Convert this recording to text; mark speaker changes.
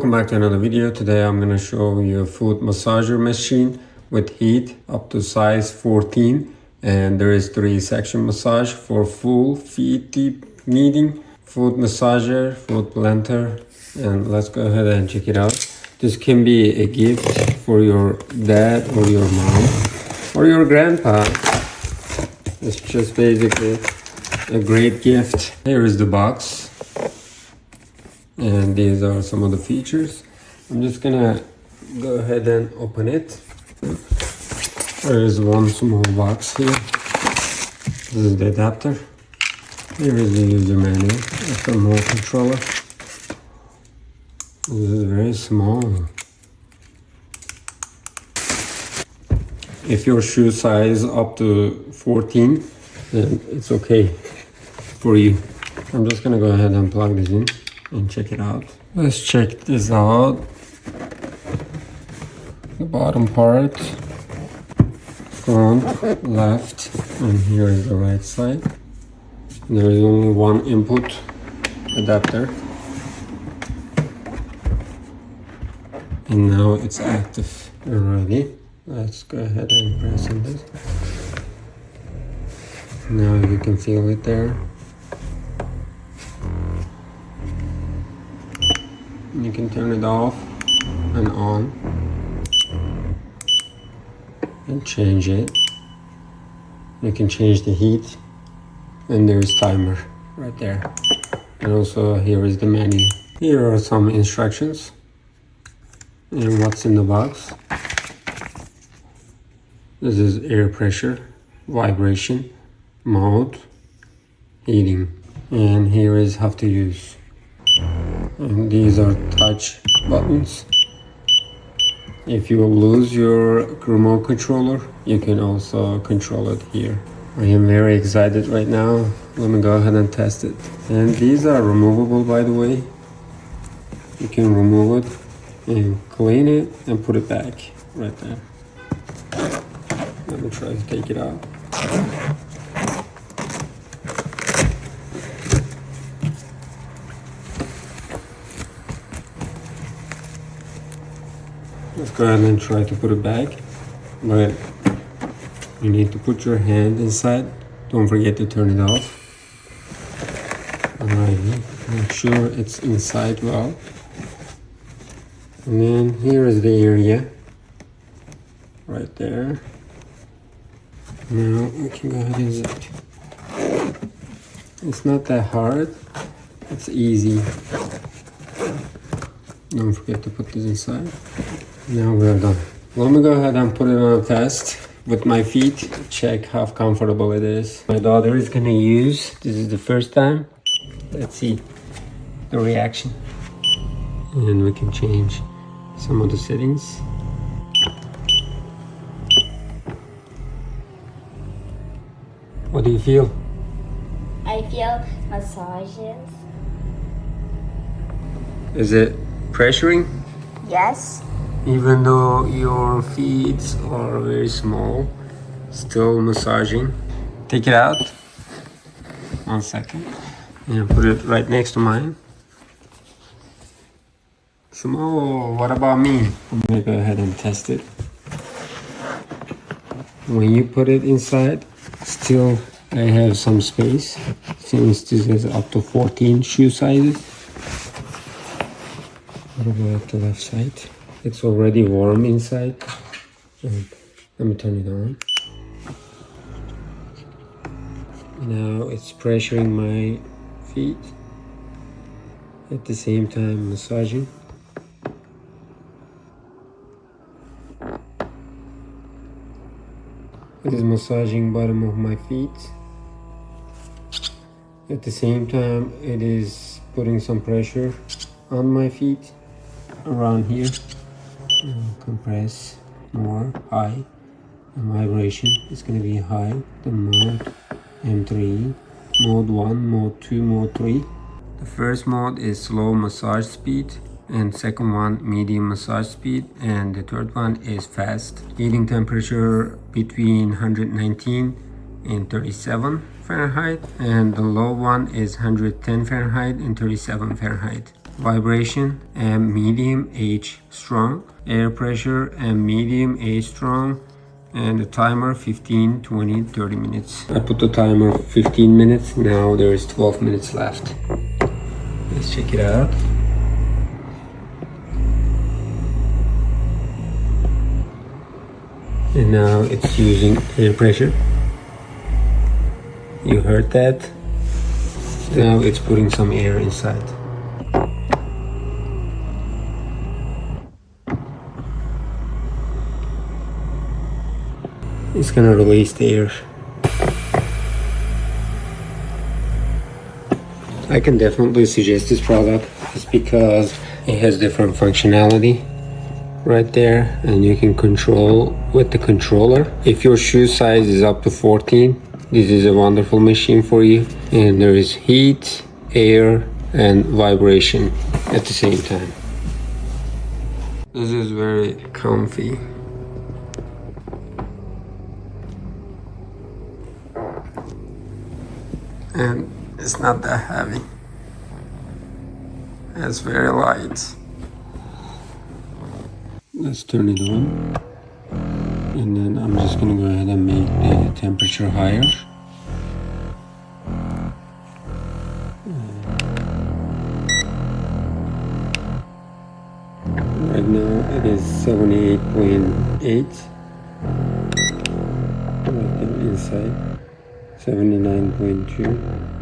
Speaker 1: welcome back to another video. Today I'm going to show you a foot massager machine with heat up to size 14, and there is 3-section massage for full feet deep kneading, foot massager, foot plantar, and let's go ahead and check it out. This can be a gift for your dad or your mom or your grandpa. It's just basically a great gift. Here is the box. And these are some of the features. I'm just gonna go ahead and open it. There is one small box here. This is the adapter. Here is the user manual. It's the remote controller. This is very small. If your shoe size up to 14, then it's okay for you. I'm just gonna go ahead and plug this in and check it out. Let's check this out. The bottom part, front, left, and here is the right side. There is only one input adapter, and now it's active and ready. Let's go ahead and press on this. Now you can feel it there. You can turn it off and on and change it. You can change the heat, and there is timer right there. And also here is the menu. Here are some instructions and what's in the box. This is air pressure, vibration, mode, heating, and here is how to use. And these are touch buttons. If you lose your remote controller, you can also control it here. I am very excited right now. Let me go ahead and test it. And these are removable, by the way. You can remove it and clean it and put it back right there. Let me try to take it out. Let's go ahead and try to put it back, but you need to put your hand inside. Don't forget to turn it off. Alrighty, make sure it's inside well. And then here is the area, right there. Now we can go ahead and zip. It's not that hard, it's easy. Don't forget to put this inside. Now we're done. Let me go ahead and put it on a test with my feet, check how comfortable it is. My daughter is gonna use, this is the first time. Let's see the reaction. And we can change some of the settings. What do you feel?
Speaker 2: I feel massages.
Speaker 1: Is it pressuring?
Speaker 2: Yes.
Speaker 1: Even though your feet are very small, still massaging. Take it out. 1 second. And put it right next to mine. Small. What about me? I'm gonna go ahead and test it. When you put it inside, still I have some space, since this is up to 14 shoe sizes. What about the left side? It's already warm inside. Let me turn it on. Now it's pressuring my feet, at the same time massaging. It is massaging bottom of my feet. At the same time, it is putting some pressure on my feet around here. Compress more, high. The vibration is going to be high. The mode M3, mode 1, mode 2, mode 3. The first mode is slow massage speed, and second one medium massage speed, and the third one is fast. Heating temperature between 119 and 37 Fahrenheit, and the low one is 110 Fahrenheit and 37 Fahrenheit. vibration and medium H strong, air pressure and medium H strong, and the timer 15, 20, 30 minutes. I put the timer 15 minutes, now there is 12 minutes left. Let's check it out. And now it's using air pressure. You heard that? Now it's putting some air inside. It's gonna release the air. I can definitely suggest this product just because it has different functionality right there, and you can control with the controller. If your shoe size is up to 14, this is a wonderful machine for you. And there is heat, air, and vibration at the same time. This is very comfy. And it's not that heavy. It's very light. Let's turn it on. And then I'm just gonna go ahead and make the temperature higher. Right now it is 78.8. Right there inside. 79.2.